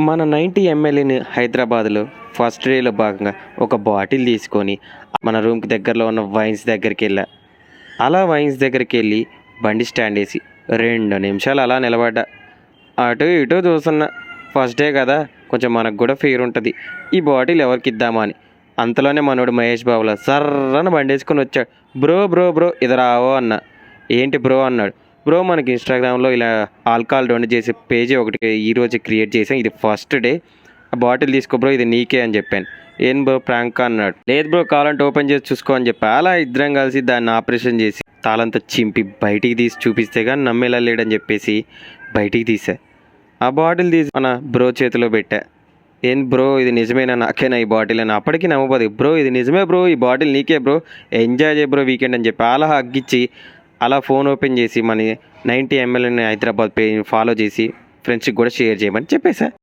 మన 90 ఎంఎల్ఏని హైదరాబాద్లో ఫస్ట్ డేలో భాగంగా ఒక బాటిల్ తీసుకొని మన రూమ్కి దగ్గరలో ఉన్న వైన్స్ దగ్గరికి వెళ్ళా. అలా వైన్స్ దగ్గరికి వెళ్ళి బండి స్టాండ్ వేసి 2 నిమిషాలు అలా నిలబడ్డా. అటు ఇటు చూస్తున్నా. ఫస్ట్ డే కదా, కొంచెం మనకు కూడా ఫీర్ ఉంటుంది, ఈ బాటిల్ ఎవరికి ఇద్దామా అని. అంతలోనే మనోడు మహేష్ బాబులా సర్రన బండి వేసుకొని వచ్చాడు. బ్రో బ్రో బ్రో ఇది రావో అన్న. ఏంటి బ్రో అన్నాడు. బ్రో మనకి ఇన్స్టాగ్రామ్లో ఇలా ఆల్కహాల్ డొనేట్ చేసే పేజీ ఒకటి ఈరోజు క్రియేట్ చేసాం, ఇది ఫస్ట్ డే, ఆ బాటిల్ తీసుకో బ్రో ఇది నీకే అని చెప్పాను. ఏం బ్రో ప్రాంక్ అన్నాడు. లేదు బ్రో కావాలంటే ఓపెన్ చేసి చూసుకో అని చెప్పా. అలా ఇద్దరం కలిసి దాన్ని ఆపరేషన్ చేసి తాళంతా చింపి బయటికి తీసి చూపిస్తే కానీ నమ్మేలా లేడని చెప్పేసి బయటికి తీసా. ఆ బాటిల్ తీసి మన బ్రో చేతిలో పెట్టా. ఏం బ్రో ఇది నిజమేనా, నాకేనా ఈ బాటిల్ అని. అప్పటికి నమ్మబోదు. బ్రో ఇది నిజమే బ్రో, ఈ బాటిల్ నీకే బ్రో, ఎంజాయ్ చేయ బ్రో వీకెండ్ అని చెప్పి అలా హగ్గిచ్చి అలా ఫోన్ ఓపెన్ చేసి మన 90 ఎంఎల్ఏని హైదరాబాద్ పేజ్ని ఫాలో చేసి ఫ్రెండ్స్కి కూడా షేర్ చేయమని చెప్పేసా.